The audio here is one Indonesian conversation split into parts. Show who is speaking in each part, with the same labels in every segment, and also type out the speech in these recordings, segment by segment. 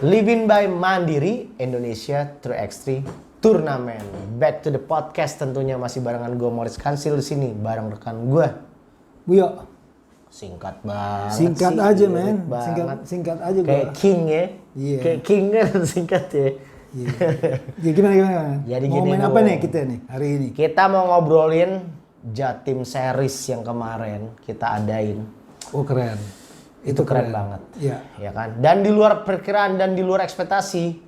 Speaker 1: Living by Mandiri Indonesia 3x3 Turnamen. Back to the podcast, tentunya masih barengan gue Morris Kansil di sini bareng rekan gue
Speaker 2: Buyo.
Speaker 1: Singkat banget.
Speaker 2: Singkat
Speaker 1: sih,
Speaker 2: aja men. Singkat aja gue.
Speaker 1: Kayak king ya.
Speaker 2: Iya.
Speaker 1: Kayak king kan singkat ya.
Speaker 2: Iya. Ya, gimana?
Speaker 1: Jadi
Speaker 2: mau
Speaker 1: gini,
Speaker 2: main apa nih kita nih hari ini?
Speaker 1: Kita mau ngobrolin Jatim Series yang kemarin kita adain.
Speaker 2: Oh keren.
Speaker 1: Itu keren banget.
Speaker 2: Iya.
Speaker 1: Ya kan? Dan di luar perkiraan dan di luar ekspektasi.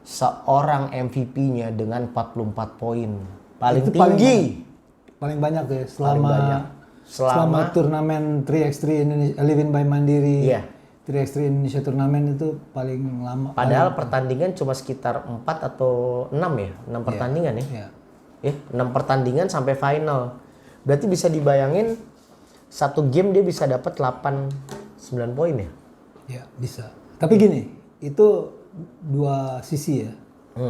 Speaker 1: Seorang MVP-nya dengan 44 poin. Paling
Speaker 2: itu
Speaker 1: tinggi.
Speaker 2: Paling banyak ya
Speaker 1: Selama
Speaker 2: turnamen 3x3 Indonesia Living by Mandiri.
Speaker 1: Iya.
Speaker 2: 3x3 Indonesia turnamen itu paling lama.
Speaker 1: Padahal pertandingan cuma sekitar 4 atau 6 ya? 6 pertandingan ya?
Speaker 2: Iya.
Speaker 1: Ya, 6 pertandingan sampai final. Berarti bisa dibayangin satu game dia bisa dapat 8-9 poin ya?
Speaker 2: Ya, bisa. Tapi gini, itu dua sisi ya.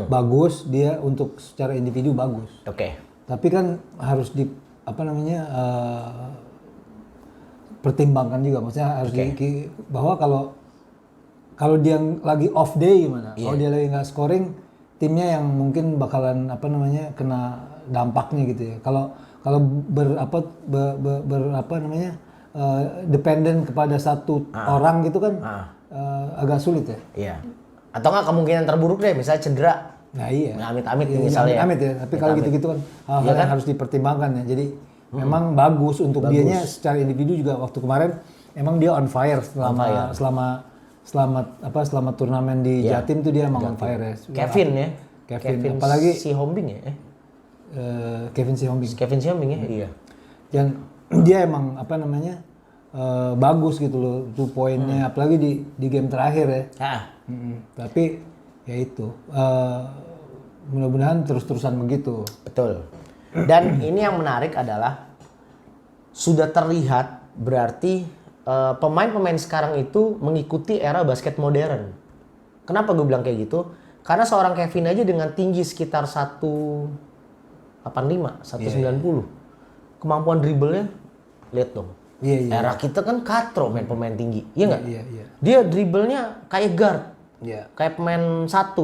Speaker 2: Bagus dia untuk secara individu bagus.
Speaker 1: Oke.
Speaker 2: Tapi kan harus pertimbangkan juga, maksudnya harus bahwa kalau dia lagi off day gimana?
Speaker 1: Iya.
Speaker 2: Kalau dia lagi nggak scoring, timnya yang mungkin bakalan kena dampaknya gitu ya. Kalau dependen kepada satu orang gitu kan agak sulit ya.
Speaker 1: Iya. Atau nggak kemungkinan terburuk deh, misalnya cedera.
Speaker 2: Nah iya.
Speaker 1: Amit-amit
Speaker 2: ya,
Speaker 1: misalnya.
Speaker 2: Amit ya. Tapi kalau gitu-gitu kan hal-hal
Speaker 1: Iya kan?
Speaker 2: yang harus dipertimbangkan ya. Jadi memang bagus untuk dianya secara individu juga. Waktu kemarin emang dia on fire selama turnamen di Jatim tuh dia emang on fire ya.
Speaker 1: Kevin ya.
Speaker 2: Kevin. Apalagi
Speaker 1: si Hombing ya.
Speaker 2: Kevin Sihombing.
Speaker 1: Kevin si Hombing ya. Iya.
Speaker 2: Dan dia emang bagus gitu loh tuh poinnya, apalagi di game terakhir ya. Tapi ya itu mudah-mudahan terus-terusan begitu.
Speaker 1: Betul. Dan ini yang menarik adalah sudah terlihat berarti pemain-pemain sekarang itu mengikuti era basket modern. Kenapa gue bilang kayak gitu? Karena seorang Kevin aja dengan tinggi sekitar 185, 190. Kemampuan dribblenya lihat dong.
Speaker 2: Iya.
Speaker 1: Era kita kan katro main pemain tinggi. Iya nggak?
Speaker 2: Iya.
Speaker 1: Dia dribblenya kayak guard.
Speaker 2: Iya.
Speaker 1: Kayak pemain 1.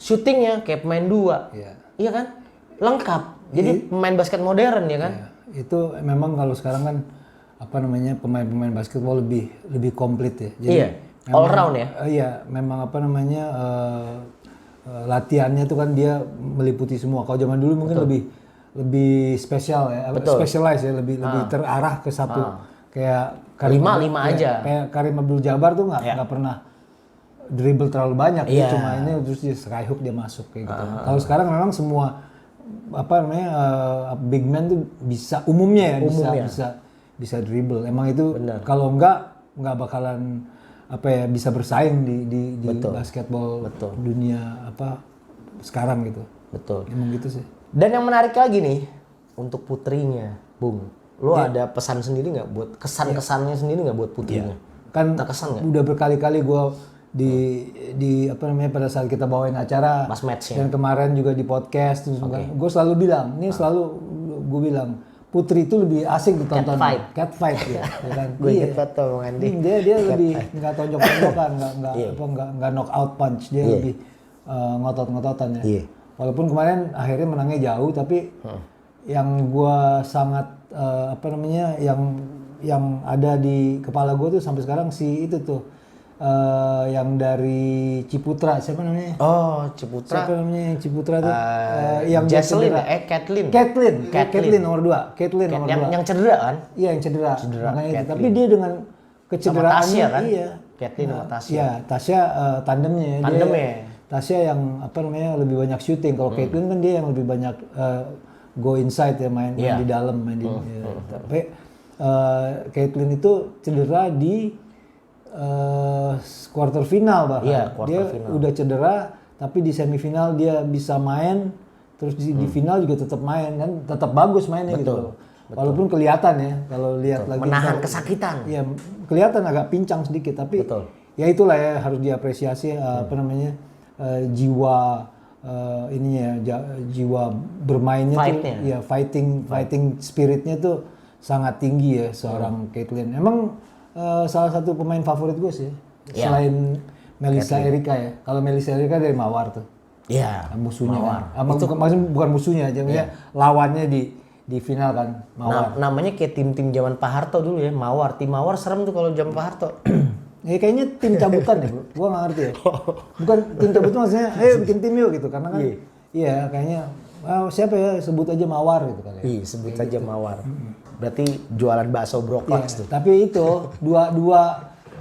Speaker 1: Shootingnya kayak pemain 2.
Speaker 2: Iya.
Speaker 1: Iya kan? Lengkap. Jadi pemain basket modern ya kan?
Speaker 2: Iya. Itu memang kalau sekarang kan pemain-pemain basketball lebih komplit ya. Jadi
Speaker 1: Iya. All round ya.
Speaker 2: Iya, memang latihannya tuh kan dia meliputi semua. Kalau zaman dulu mungkin lebih spesial ya, specialize ya, lebih terarah ke satu kayak
Speaker 1: lima aja.
Speaker 2: Kayak Karim Abdul-Jabbar tuh nggak pernah dribble terlalu banyak, dia cuma ini terus dia skyhook dia masuk kayak gitu. Kalau sekarang memang semua big man tuh bisa bisa dribble. Emang itu kalau nggak bakalan bisa bersaing di basketball dunia sekarang gitu.
Speaker 1: Betul.
Speaker 2: Emang gitu sih.
Speaker 1: Dan yang menarik lagi nih untuk putrinya, Bung. Lu ada pesan sendiri nggak buat kesan-kesannya sendiri nggak buat putrinya?
Speaker 2: Kan
Speaker 1: terkesan nggak?
Speaker 2: Udah berkali-kali gue di pada saat kita bawain acara
Speaker 1: pas match ya.
Speaker 2: Dan kemarin juga di podcast terus gue selalu bilang, gue bilang putri itu lebih asik ditonton cat fight ya kan.
Speaker 1: Gue inget banget tuh Bang Andi.
Speaker 2: Dia lebih nggak tonjok-tonjokan, nggak knock out punch, dia lebih ngotot-ngototan ya. Walaupun kemarin akhirnya menangnya jauh, tapi yang gue sangat yang ada di kepala gue tuh sampai sekarang si itu tuh yang dari Ciputra, siapa namanya?
Speaker 1: Oh, Ciputra.
Speaker 2: Siapa namanya yang Ciputra tuh? Yang
Speaker 1: Jesslyn,
Speaker 2: Caitlyn nomor 2.
Speaker 1: Yang cedera kan?
Speaker 2: Iya, yang cedera. Makanya itu. Tapi dia dengan kecederaannya
Speaker 1: kan?
Speaker 2: Iya.
Speaker 1: Caitlyn sama Tasya.
Speaker 2: Iya, Tasya tandemnya. Tasya yang lebih banyak shooting. Kalau Caitlyn kan dia yang lebih banyak go inside ya, main di dalam, Tapi Caitlyn itu cedera di quarter final bahkan.
Speaker 1: Iya,
Speaker 2: dia
Speaker 1: final.
Speaker 2: Udah cedera, tapi di semifinal dia bisa main, terus di final juga tetap main kan, tetap bagus mainnya gitu. Walaupun kelihatan ya kalau lihat lagi
Speaker 1: menahan kesakitan.
Speaker 2: Iya, kelihatan agak pincang sedikit, tapi ya itulah ya harus diapresiasi jiwa jiwa bermainnya tuh ya fighting spiritnya tuh sangat tinggi ya seorang Caitlyn. Emang salah satu pemain favorit gue sih. Selain Melissa Erika ya. Kalau Melissa Erika dari Mawar tuh.
Speaker 1: Iya.
Speaker 2: Musuhnya
Speaker 1: Mawar.
Speaker 2: kan. Maksudnya bukan musuhnya aja, lawannya di final kan Mawar.
Speaker 1: Namanya kayak tim-tim zaman Pak Harto dulu ya, Mawar. Tim Mawar serem tuh kalau zaman Pak Harto.
Speaker 2: Ya kayaknya tim cabutan ya, gua nggak ngerti ya. Bukan tim cabutan maksudnya, ayo bikin tim yuk gitu, karena kan, iya kayaknya siapa ya sebut aja Mawar gitu kali.
Speaker 1: Iya, sebut saja Mawar. Berarti jualan bakso broklas tuh.
Speaker 2: Tapi itu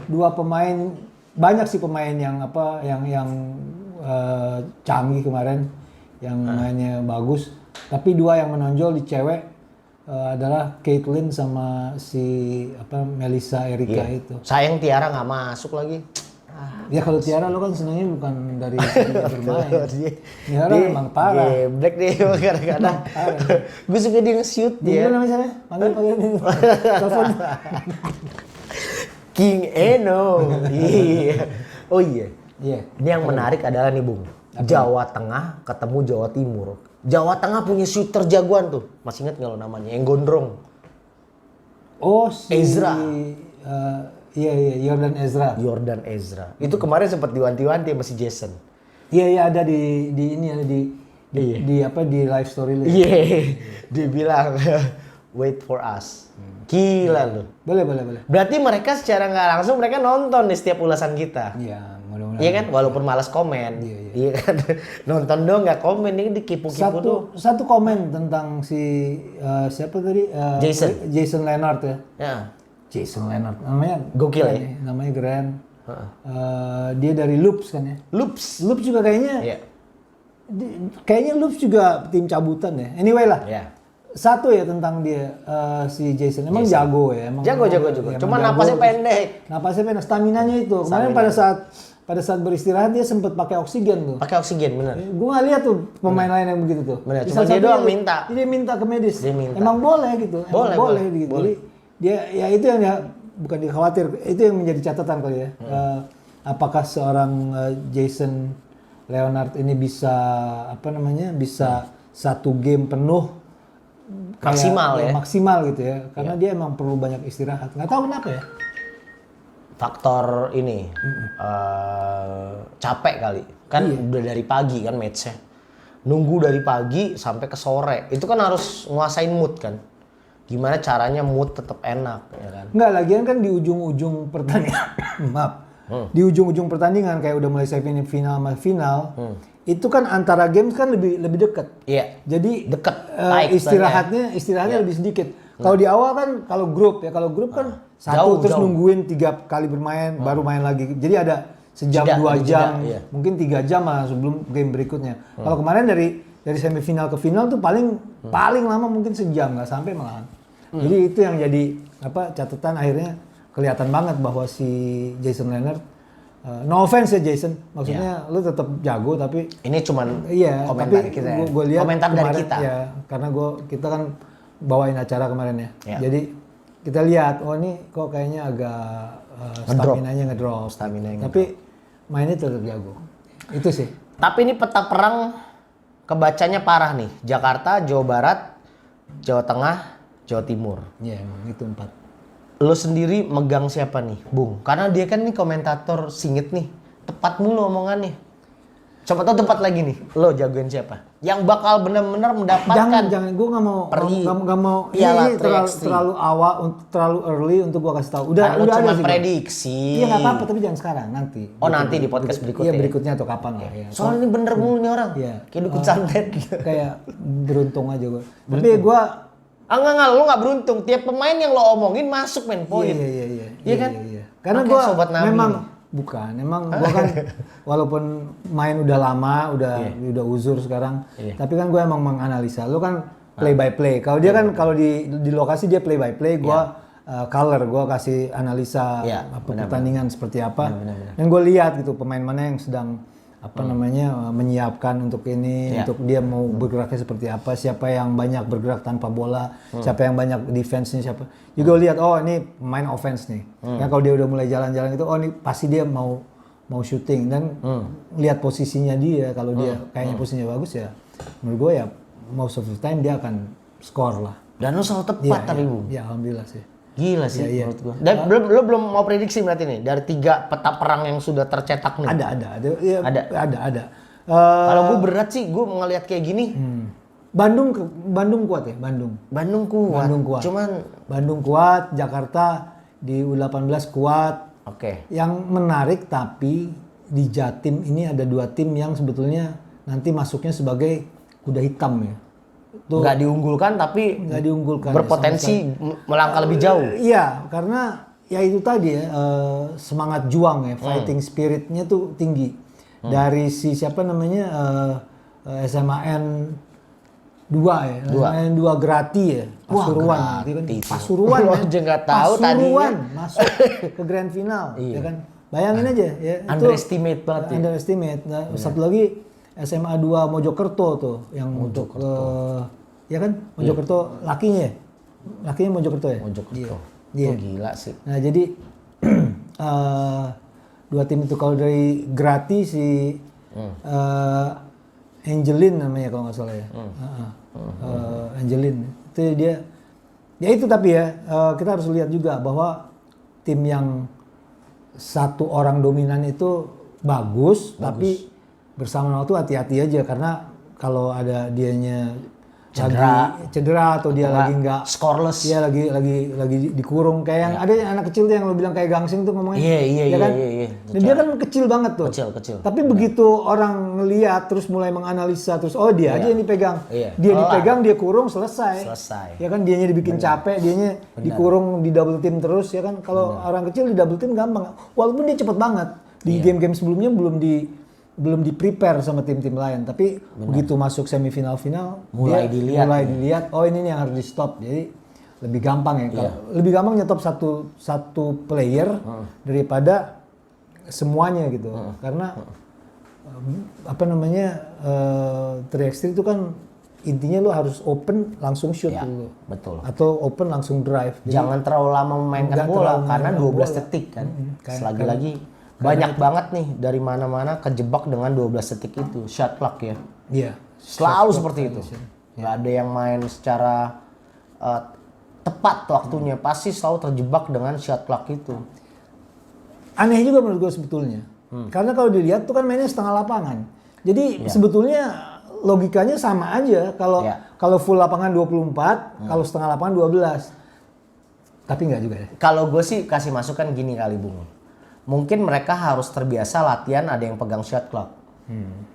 Speaker 2: dua pemain, banyak sih pemain yang canggih kemarin, yang mainnya bagus. Tapi dua yang menonjol di cewek adalah Caitlyn sama si Melissa Erika itu.
Speaker 1: Sayang Tiara nggak masuk lagi.
Speaker 2: Ya kalau Tiara lo kan senangnya bukan dari segi bermain. Tiara emang parah.
Speaker 1: Black deh kadang-kadang. Gue suka dia nge-shoot dia.
Speaker 2: Dia namanya siapa? Panggil telepon.
Speaker 1: King Eno. Iya. Oh iya.
Speaker 2: Iya.
Speaker 1: Ini yang menarik adalah nih Bung. Jawa Tengah ketemu Jawa Timur. Jawa Tengah punya shooter jagoan tuh. Masih ingat nggak lo namanya? Yang gondrong.
Speaker 2: Oh si
Speaker 1: Ezra.
Speaker 2: Iya Jordan Ezra.
Speaker 1: Jordan Ezra. Itu kemarin sempat diwanti-wanti sama si Jason.
Speaker 2: Iya ada di ini ada di live story lu.
Speaker 1: Iya. Dia bilang wait for us. Gila lu.
Speaker 2: Boleh.
Speaker 1: Berarti mereka secara nggak langsung mereka nonton nih setiap ulasan kita.
Speaker 2: Iya, mudah-mudahan.
Speaker 1: Iya kan, walaupun malas komen. Iya kan, nonton dong nggak komen, ini dikipu-kipu tuh.
Speaker 2: Satu komen tentang si siapa tadi? Jason Leonard ya.
Speaker 1: Ya.
Speaker 2: Jason Leonard, namanya
Speaker 1: gokil ya.
Speaker 2: Namanya keren. Dia dari Loops kan ya.
Speaker 1: Loops
Speaker 2: juga kayaknya.
Speaker 1: Iya.
Speaker 2: Kayaknya Loops juga tim cabutan ya. Anyway lah.
Speaker 1: Iya.
Speaker 2: Satu ya tentang dia si Jason emang jago ya.
Speaker 1: Jago. Cuma napasnya pendek.
Speaker 2: Napasnya pendek, staminanya itu. Kemarin pada saat beristirahat dia sempat pakai oksigen tuh.
Speaker 1: Pakai oksigen bener.
Speaker 2: Gue nggak lihat tuh pemain lain yang begitu tuh.
Speaker 1: Bener. Cuma dia doang minta.
Speaker 2: Dia minta ke medis.
Speaker 1: Dia minta.
Speaker 2: Emang boleh gitu. Boleh gitu. Jadi dia ya itu yang bukan dikhawatir. Itu yang menjadi catatan kali ya. Apakah seorang Jason Leonard ini bisa bisa satu game penuh maksimal gitu ya, karena dia emang perlu banyak istirahat. Nggak tahu kenapa ya.
Speaker 1: Faktor ini capek kali kan. Udah dari pagi kan matchnya, nunggu dari pagi sampai ke sore, itu kan harus nguasain mood kan. Gimana caranya mood tetap enak ya kan.
Speaker 2: Nggak, lagian kan di ujung-ujung pertandingan di ujung-ujung pertandingan kayak udah mulai semifinal sama final, itu kan antara games kan lebih dekat.
Speaker 1: Iya.
Speaker 2: Jadi
Speaker 1: dekat.
Speaker 2: Istirahatnya lebih sedikit. Kalau di awal kan kalau grup kan satu terus nungguin 3 kali bermain baru main lagi. Jadi ada sejam 2 jam, mungkin 3 jam lah sebelum game berikutnya. Kalau kemarin dari semifinal ke final tuh paling lama mungkin sejam, nggak sampai malahan. Jadi itu yang jadi catatan, akhirnya kelihatan banget bahwa si Jason Leonard, no offense ya Jason, maksudnya lu tetap jago tapi
Speaker 1: ini cuman komentar
Speaker 2: tapi
Speaker 1: kita.
Speaker 2: Gua lihat
Speaker 1: komentar
Speaker 2: kemarin,
Speaker 1: dari kita.
Speaker 2: Ya, karena kita kan bawain acara kemarin ya.
Speaker 1: Ya.
Speaker 2: Jadi kita lihat, oh ini kok kayaknya agak staminanya ngedrop. Tapi mainnya tetap jago. Itu sih.
Speaker 1: Tapi ini peta perang kebacanya parah nih. Jakarta, Jawa Barat, Jawa Tengah, Jawa Timur.
Speaker 2: Iya, emang itu 4.
Speaker 1: Lo sendiri megang siapa nih, Bung? Karena dia kan nih komentator singit nih. Tepat mulu omongannya. Coba tau tepat lagi nih. Lo jagoin siapa? Yang bakal benar-benar mendapatkan.
Speaker 2: Jangan. Gue nggak mau.
Speaker 1: Iyalah,
Speaker 2: ini terlalu awal, terlalu early untuk gue kasih tahu. Udah
Speaker 1: cuma
Speaker 2: ada
Speaker 1: prediksi.
Speaker 2: Iya nggak apa-apa, tapi jangan sekarang, nanti.
Speaker 1: Nanti di podcast berikutnya.
Speaker 2: Iya berikutnya atau kapan lah. Ya.
Speaker 1: Soalnya ini bener mulu nih orang.
Speaker 2: Iya.
Speaker 1: Kayak dukun santet.
Speaker 2: Kayak beruntung aja gue. Tapi gue
Speaker 1: enggak, lo nggak beruntung. Tiap pemain yang lo omongin masuk main poin.
Speaker 2: Iya
Speaker 1: kan?
Speaker 2: Iya. Karena gue memang gue kan walaupun main udah lama, udah uzur sekarang, tapi kan gue emang menganalisa. Lo kan play by play. Kalau dia kan kalau di lokasi dia play by play, gue color, gue kasih analisa pertandingan seperti apa. Dan gue lihat gitu pemain mana yang sedang menyiapkan untuk ini, untuk dia mau bergeraknya seperti apa, siapa yang banyak bergerak tanpa bola, siapa yang banyak defense-nya, siapa. Juga lihat, oh ini pemain offense nih. Ya kalau dia udah mulai jalan-jalan itu, oh ini pasti dia mau shooting, dan lihat posisinya dia, kalau dia kayaknya posisinya bagus ya, menurut gue ya most of the time dia akan score lah.
Speaker 1: Dan lu selalu tepat tadi, Bung.
Speaker 2: Ya alhamdulillah sih.
Speaker 1: Gila sih menurut gua. Dan lo belum mau prediksi berarti nih dari 3 peta perang yang sudah tercetak nih.
Speaker 2: Ya, ada.
Speaker 1: Kalau gua berat sih, gua ngelihat kayak gini.
Speaker 2: Bandung kuat ya, Bandung.
Speaker 1: Bandung kuat. Cuman
Speaker 2: Bandung kuat, Jakarta di U18 kuat.
Speaker 1: Oke.
Speaker 2: Yang menarik tapi di Jatim ini ada 2 tim yang sebetulnya nanti masuknya sebagai kuda hitam ya.
Speaker 1: Nggak diunggulkan tapi
Speaker 2: nggak diunggulkan
Speaker 1: berpotensi melangkah lebih jauh.
Speaker 2: Iya, karena ya itu tadi ya semangat juang ya, fighting spiritnya tuh tinggi. Dari si siapa namanya SMAN 2 ya, SMAN 2 Grati ya, Pasuruan. Pasuruan
Speaker 1: aja nggak tahu
Speaker 2: Pasuruan masuk ke grand final, ya kan? Bayangin aja ya.
Speaker 1: Underestimate banget.
Speaker 2: Underestimate. Nah, satu lagi SMA 2 Mojokerto tuh yang untuk ya kan Mojokerto lakinya Mojokerto ya.
Speaker 1: Mojokerto.
Speaker 2: Iya.
Speaker 1: Oh, gila sih.
Speaker 2: Nah jadi 2 tim itu kalau dari Grati si Angelin namanya kalau nggak salah ya. Angelin itu dia. Ya itu tapi ya kita harus lihat juga bahwa tim yang 1 orang dominan itu bagus. Tapi bersama waktu hati-hati aja karena kalau ada dianya cedera atau dia lagi nggak
Speaker 1: scoreless,
Speaker 2: dia lagi dikurung kayak yang ada anak kecil tuh yang lo bilang kayak Gangsing tuh ngomongnya,
Speaker 1: iya
Speaker 2: kan? Dan dia kan kecil banget tuh,
Speaker 1: kecil.
Speaker 2: Tapi begitu orang ngeliat terus mulai menganalisa terus dia aja yang dipegang, dia dipegang dia kurung selesai, ya kan dianya dibikin capek, dianya dikurung di double team terus, ya kan kalau orang kecil di double team gampang, walaupun dia cepet banget di game-game sebelumnya belum di prepare sama tim-tim lain, tapi begitu masuk semifinal final mulai dilihat oh ini nih yang harus di stop, jadi lebih gampang ya, lebih gampang nyetop satu player daripada semuanya gitu, karena apa namanya 3x3 itu kan intinya lo harus open langsung shoot dulu,
Speaker 1: betul,
Speaker 2: atau open langsung drive. Jadi,
Speaker 1: jangan terlalu lama memainkan bola karena 12 detik kan, lagi-lagi banyak banget nih dari mana-mana kejebak dengan 12 detik itu, shot clock ya.
Speaker 2: Iya.
Speaker 1: Selalu seperti itu. Nggak ada yang main secara tepat waktunya, pasti selalu terjebak dengan shot clock itu.
Speaker 2: Aneh juga menurut gue sebetulnya. Karena kalau dilihat tuh kan mainnya setengah lapangan. Jadi sebetulnya logikanya sama aja kalau full lapangan 24, kalau setengah lapangan 12. Tapi nggak juga ya.
Speaker 1: Kalau gue sih kasih masukan gini kali Bung. Mungkin mereka harus terbiasa latihan ada yang pegang shot clock.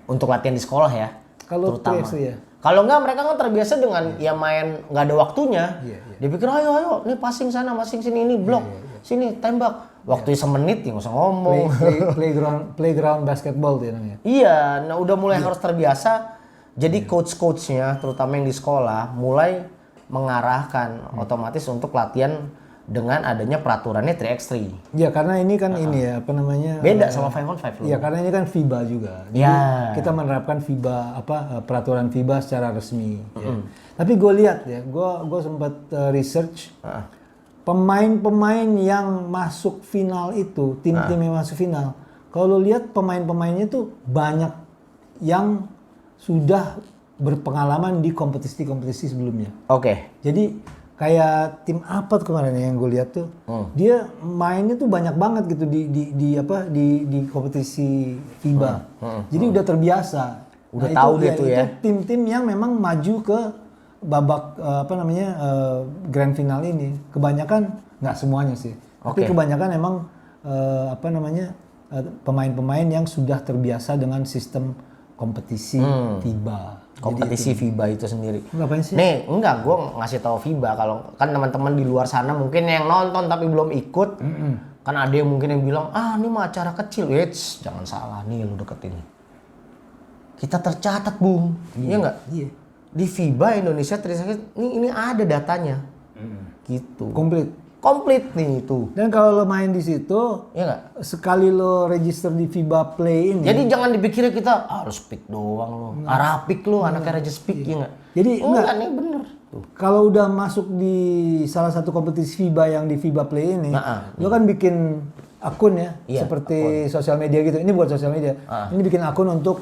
Speaker 1: Untuk latihan di sekolah ya.
Speaker 2: Kalau
Speaker 1: terutama.
Speaker 2: ya.
Speaker 1: Kalau enggak mereka kan terbiasa dengan ya main nggak ada waktunya. Dia pikir ayo nih passing sana, passing sini, ini blok. Sini tembak. Waktunya semenit ya nggak usah ngomong.
Speaker 2: Playground basketball tuh namanya.
Speaker 1: Iya, nah udah mulai harus terbiasa. Jadi coach-coachnya terutama yang di sekolah mulai mengarahkan otomatis untuk latihan dengan adanya peraturannya 3x3.
Speaker 2: Ya karena ini kan ini ya apa namanya
Speaker 1: beda sama 5-on-5 loh.
Speaker 2: Iya karena ini kan FIBA juga. Jadi kita menerapkan FIBA peraturan FIBA secara resmi. Ya. Tapi gue lihat ya, gue sempat research pemain-pemain yang masuk final itu, tim-tim yang masuk final. Kalau lo lihat pemain-pemainnya tuh banyak yang sudah berpengalaman di kompetisi-kompetisi sebelumnya.
Speaker 1: Oke.
Speaker 2: Jadi kayak tim apa tuh kemarin yang gue lihat tuh, dia mainnya tuh banyak banget gitu di kompetisi FIBA. Jadi udah terbiasa.
Speaker 1: Udah tahu dia tuh ya.
Speaker 2: Itu tim-tim yang memang maju ke babak grand final ini. Kebanyakan nggak semuanya sih, tapi kebanyakan emang pemain-pemain yang sudah terbiasa dengan sistem kompetisi FIBA.
Speaker 1: Kompetisi FIBA itu sendiri.
Speaker 2: Ngapain sih?
Speaker 1: Nih, enggak, gue ngasih tahu FIBA kalau kan teman-teman di luar sana mungkin yang nonton tapi belum ikut. Kan ada yang mungkin yang bilang, ini mah acara kecil. Eits, jangan salah nih lu deketin. Kita tercatat, Bung. Iya enggak? Iya. Di FIBA Indonesia ini ada datanya. Gitu. Komplit nih itu.
Speaker 2: Dan kalau lo main di situ,
Speaker 1: ya nggak?
Speaker 2: Sekali lo register di FIBA Play ini.
Speaker 1: Jadi jangan dipikirnya kita harus pick doang lo. Arapik lo, anaknya Raja Speak ya nggak?
Speaker 2: Jadi enggak,
Speaker 1: ini bener.
Speaker 2: Kalau udah masuk di salah satu kompetisi FIBA yang di FIBA Play ini, lo kan bikin akun ya, seperti sosial media gitu. Ini buat sosial media. Ini bikin akun untuk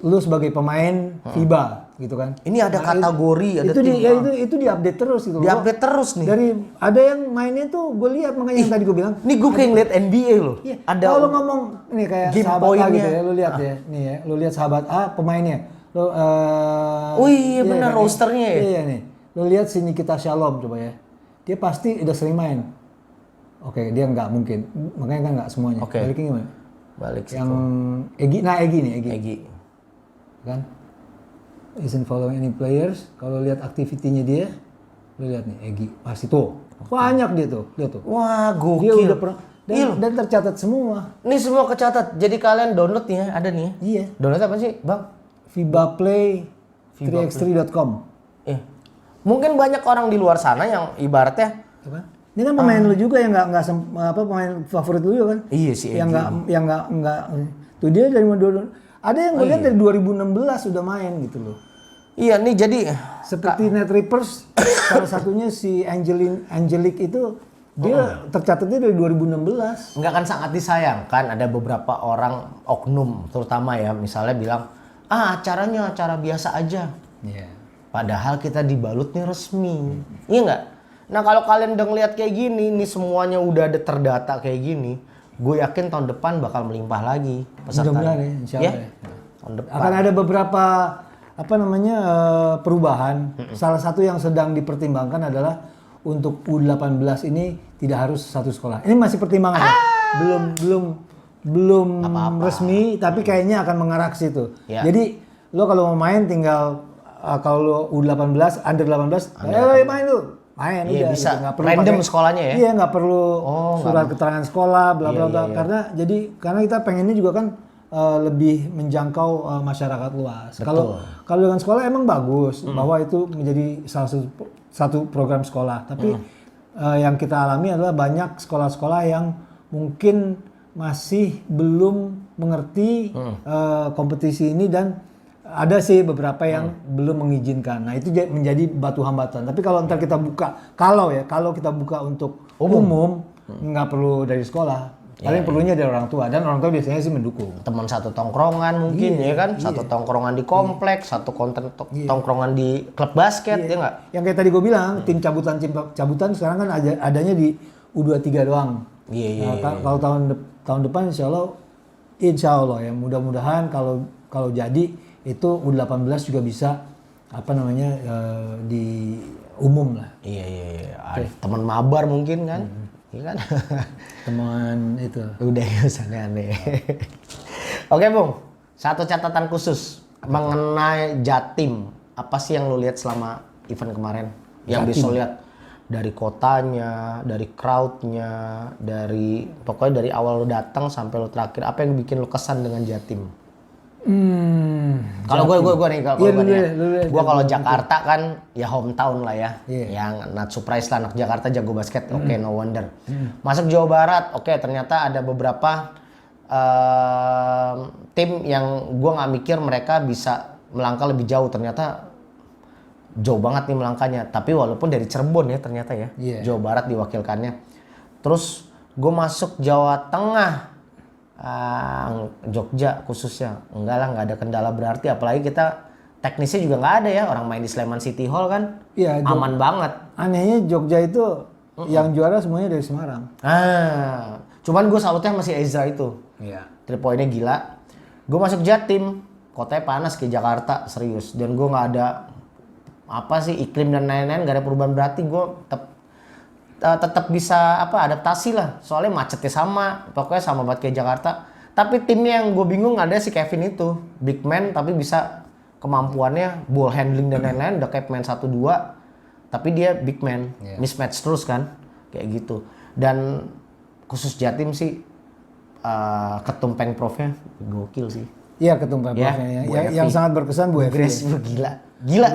Speaker 2: lo sebagai pemain FIBA. gitu kan.
Speaker 1: Ini ada kategori, ada
Speaker 2: itu
Speaker 1: tim.
Speaker 2: itu diupdate terus gitu.
Speaker 1: Diupdate terus nih.
Speaker 2: Dari ada yang mainnya tuh gue lihat, makanya yang tadi gue bilang.
Speaker 1: Nih gue kayak ngeliat NBA loh.
Speaker 2: Iya.
Speaker 1: Ada
Speaker 2: kalau ngomong nih kayak
Speaker 1: game
Speaker 2: sahabat A
Speaker 1: poinnya.
Speaker 2: gitu ya, lu lihat ya, nih ya, lu lihat sahabat A pemainnya. Lu
Speaker 1: Oh iya benar, rosternya ya.
Speaker 2: Iya nih. Lu lihat si Nikita Shalom coba ya. Dia pasti udah sering main. Oke, dia nggak mungkin. Makanya kan nggak semuanya.
Speaker 1: Oke.
Speaker 2: Baliknya gimana?
Speaker 1: Balik
Speaker 2: Yang
Speaker 1: situ.
Speaker 2: Egy nih.
Speaker 1: Egy.
Speaker 2: Kan? Isn't following any players. Kalau lihat aktivitinya dia, lu lihat nih Egy. Pasti tuh. Banyak dia tuh. Lihat tuh.
Speaker 1: Wah,
Speaker 2: Dia
Speaker 1: gokil.
Speaker 2: udah pernah dan tercatat semua.
Speaker 1: Ini semua kecatat. Jadi kalian download nih ya, ada nih ya.
Speaker 2: Iya.
Speaker 1: Download apa sih, Bang?
Speaker 2: FIBAplay 3x3.com.
Speaker 1: Mungkin banyak orang di luar sana yang ibaratnya
Speaker 2: Apa? Ini kan pemain lu juga yang nggak pemain favorit lu juga kan?
Speaker 1: iya sih
Speaker 2: Yang
Speaker 1: Egy.
Speaker 2: nggak tuh dia dari ada yang gue lihat dari 2016 udah main gitu loh.
Speaker 1: Iya nih jadi
Speaker 2: Seperti Net Rippers salah satunya si Angelic itu dia tercatatnya dari 2016.
Speaker 1: nggak kan sangat disayangkan ada beberapa orang oknum terutama ya misalnya bilang acaranya acara biasa aja.
Speaker 2: Iya.
Speaker 1: Padahal kita dibalutnya resmi. Iya nggak? Nah kalau kalian udah ngeliat kayak gini, nih semuanya udah ada terdata kayak gini, gue yakin tahun depan bakal melimpah lagi peserta.
Speaker 2: Mudah-mudahan ya, insya Allah ya.
Speaker 1: Tahun depan.
Speaker 2: Akan ada beberapa perubahan. Salah satu yang sedang dipertimbangkan adalah untuk U18 ini tidak harus satu sekolah. Ini masih pertimbangan ya. Belum resmi tapi kayaknya akan mengarah ke situ.
Speaker 1: Ya.
Speaker 2: Jadi lo kalau mau main tinggal kalau lo U18 under 18 main lu. Main
Speaker 1: Iya,
Speaker 2: udah
Speaker 1: bisa.
Speaker 2: gitu. Nggak perlu
Speaker 1: Random
Speaker 2: pakai-
Speaker 1: sekolahnya ya?
Speaker 2: Iya, nggak perlu surat keterangan sekolah bla bla
Speaker 1: Iya,
Speaker 2: bla.
Speaker 1: iya.
Speaker 2: Karena kita pengennya juga kan lebih menjangkau masyarakat luas. Kalau dengan sekolah emang bagus bahwa itu menjadi salah satu program sekolah. Tapi yang kita alami adalah banyak sekolah-sekolah yang mungkin masih belum mengerti kompetisi ini dan ada sih beberapa yang belum mengizinkan. Nah itu menjadi batu hambatan. Tapi kalau ntar kita buka, kalau kita buka untuk umum nggak perlu dari sekolah. Paling perlunya dari orang tua dan orang tua biasanya sih mendukung.
Speaker 1: Teman satu tongkrongan mungkin ya kan, satu tongkrongan di kompleks, satu tongkrongan di klub basket ya nggak?
Speaker 2: Yang kayak tadi gue bilang tim cabutan sekarang kan adanya di U23 doang.
Speaker 1: Iya.
Speaker 2: Kalau tahun depan insya Allah ya mudah-mudahan kalau jadi itu U18 juga bisa di umum lah.
Speaker 1: Iya. Ada teman mabar mungkin kan? Iya kan?
Speaker 2: Teman itu.
Speaker 1: Udah ya usahanya aneh. Oke Bung, satu catatan khusus mengenai Jatim. Apa sih yang lu lihat selama event kemarin? Yang bisa lihat dari kotanya, dari crowdnya, pokoknya dari awal lu datang sampai lu terakhir. Apa yang bikin lu kesan dengan Jatim? Kalau gue nih, gue kalau Jakarta kan ya hometown lah ya, yang not surprise lah anak Jakarta jago basket, oke, no wonder. Masuk Jawa Barat, oke, ternyata ada beberapa tim yang gue nggak mikir mereka bisa melangkah lebih jauh, ternyata jauh banget nih melangkahnya. Tapi walaupun dari Cirebon ya ternyata ya, Jawa Barat diwakilkannya. Terus gue masuk Jawa Tengah. Jogja khususnya enggak lah, nggak ada kendala berarti, apalagi kita teknisnya juga nggak ada ya, orang main di Sleman City Hall kan aman banget.
Speaker 2: Anehnya Jogja itu yang juara semuanya dari Semarang.
Speaker 1: Cuman gue salutnya masih Ezra itu, 3 poinnya gila. Gue masuk Jatim, kotanya panas kayak Jakarta serius, dan gue nggak ada iklim dan lain-lain, nggak ada perubahan berarti. Gue tetap bisa adaptasi lah, soalnya macetnya sama, pokoknya sama banget kayak Jakarta. Tapi timnya yang gue bingung ada si Kevin itu, big man tapi bisa kemampuannya ball handling dan lain-lain udah kayak pemain 1-2, tapi dia big man, mismatch terus kan kayak gitu. Dan khusus Jatim sih ketum Pengprovnya gokil sih.
Speaker 2: Iya, ketum Pengprovnya yang sangat berkesan Bu Evi.
Speaker 1: Gila.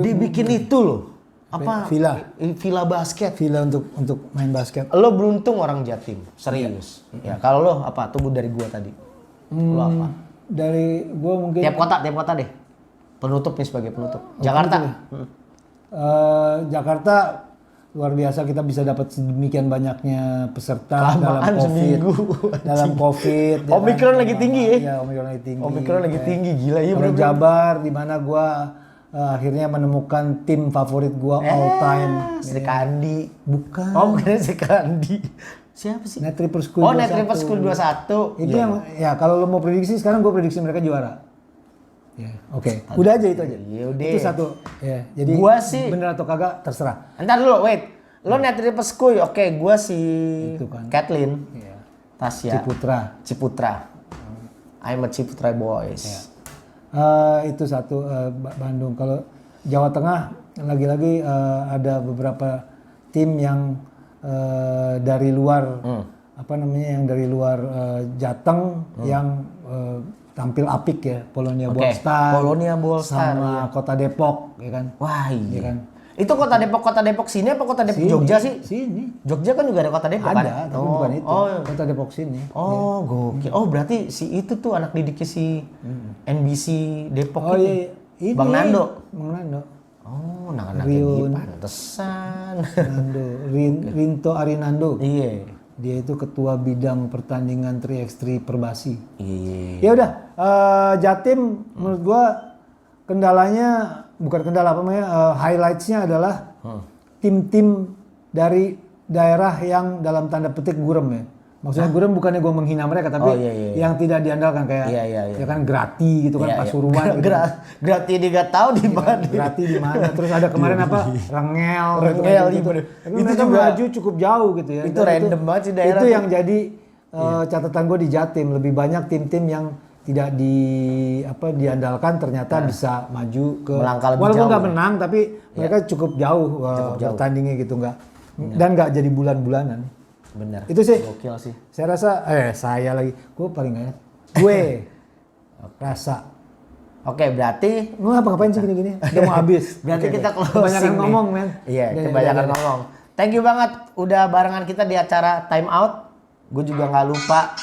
Speaker 1: Dibikin itu loh. Villa basket.
Speaker 2: Villa untuk main basket.
Speaker 1: Lo beruntung orang Jatim, serius. Ya, kalau lo apa? Tunggu dari gua tadi. Lo apa?
Speaker 2: Dari gua mungkin
Speaker 1: Tiap kota deh. Penutup nih sebagai penutup. Jakarta.
Speaker 2: Jakarta luar biasa, kita bisa dapat sedemikian banyaknya peserta dalam COVID.
Speaker 1: Omikron lagi tinggi ya.
Speaker 2: Iya, Omikron lagi tinggi.
Speaker 1: Omikron lagi tinggi, gila ya.
Speaker 2: Jabar di mana gua akhirnya menemukan tim favorit gua all time.
Speaker 1: Sri Kandi.
Speaker 2: Bukan.
Speaker 1: Oh, bukan Sri Kandi. Siapa sih?
Speaker 2: Net Rivers School.
Speaker 1: Oh, Net Rivers School 21.
Speaker 2: Itu yang ya kalau lo mau prediksi sekarang gue prediksi mereka juara. Ya, oke. Udah aja itu aja.
Speaker 1: Ya udah.
Speaker 2: Itu satu. Ya, jadi
Speaker 1: gua sih
Speaker 2: bener atau kagak terserah.
Speaker 1: Entar dulu, wait. Lo Net Rivers School, oke, gua si
Speaker 2: Itu kan.
Speaker 1: Kathleen.
Speaker 2: Iya.
Speaker 1: Tasya. Ciputra. I'm a Ciputra boys.
Speaker 2: Ya. Itu satu Bandung. Kalau Jawa Tengah lagi-lagi ada beberapa tim yang dari luar apa namanya yang dari luar Jateng yang tampil apik ya, Polonia Ballstar sama Kota Depok ya kan.
Speaker 1: Wah, iya.
Speaker 2: Ya kan?
Speaker 1: Itu Kota Depok sini apa Kota Depok Jogja sih?
Speaker 2: Sini.
Speaker 1: Jogja kan juga ada Kota Depok
Speaker 2: Ada,
Speaker 1: kan?
Speaker 2: tapi bukan itu. Kota Depok sini.
Speaker 1: Oh, gokil. Oh, berarti si itu tuh anak didiknya si NBC Depok
Speaker 2: Oh iya, ini.
Speaker 1: Bang Nando.
Speaker 2: Bang Nando.
Speaker 1: Oh, anak-anaknya dia pantesan.
Speaker 2: Nando, Rinto Arinando.
Speaker 1: Iya.
Speaker 2: Dia itu ketua bidang pertandingan 3x3 Perbasi.
Speaker 1: Iya.
Speaker 2: Ya udah, Jatim menurut gua kendalanya bukan kendala apa namanya, highlights-nya adalah tim-tim dari daerah yang dalam tanda petik gurem ya. Maksudnya gurem bukannya gua menghina mereka, tapi yang tidak diandalkan kayak ya kan Grati gitu kan, Pasuruan gitu.
Speaker 1: Grati dia gak tahu di mana.
Speaker 2: Grati di mana? Terus ada kemarin apa? Rengel gitu. Tapi
Speaker 1: Itu
Speaker 2: mereka
Speaker 1: juga
Speaker 2: maju cukup jauh gitu ya.
Speaker 1: Itu random banget sih daerah.
Speaker 2: Itu yang jadi catatan gue di Jatim, lebih banyak tim-tim yang tidak diandalkan ternyata bisa maju ke
Speaker 1: melangkah lebih
Speaker 2: walaupun
Speaker 1: jauh.
Speaker 2: nggak menang tapi mereka cukup jauh bertandingnya gitu dan nggak jadi bulan-bulanan.
Speaker 1: Bener.
Speaker 2: Itu sih.
Speaker 1: Gokil sih.
Speaker 2: Saya rasa saya lagi gue paling nggak ya. Gue rasa.
Speaker 1: Oke, berarti
Speaker 2: Lu ngapain sih gini-gini? Udah mau habis.
Speaker 1: Berarti kita closing.
Speaker 2: Kebanyakan
Speaker 1: nih.
Speaker 2: ngomong, men.
Speaker 1: Iya, kebanyakan ngomong. Thank you banget udah barengan kita di acara Time Out. Gue juga nggak lupa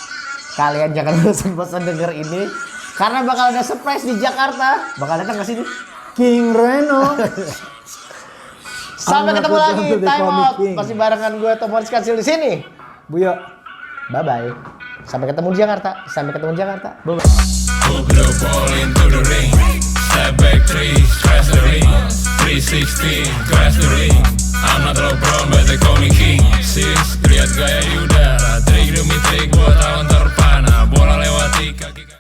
Speaker 1: kalian jangan bosan-bosan denger ini karena bakal ada surprise di Jakarta. Bakal datang ke sini
Speaker 2: King Reno.
Speaker 1: Sampai ketemu lagi Time Out. Masih barengan gue Tomoris Kasil di sini.
Speaker 2: Buyo.
Speaker 1: Bye bye. Sampai ketemu di Jakarta. Bye bye.
Speaker 3: Put the ball into the ring. Step back three, crash the ring. 360, crash the ring. I'm not LeBron, but they call me King. Sis, lihat gaya di udara. Trik demi trik buat lawan terpana. Bola lewati kaki.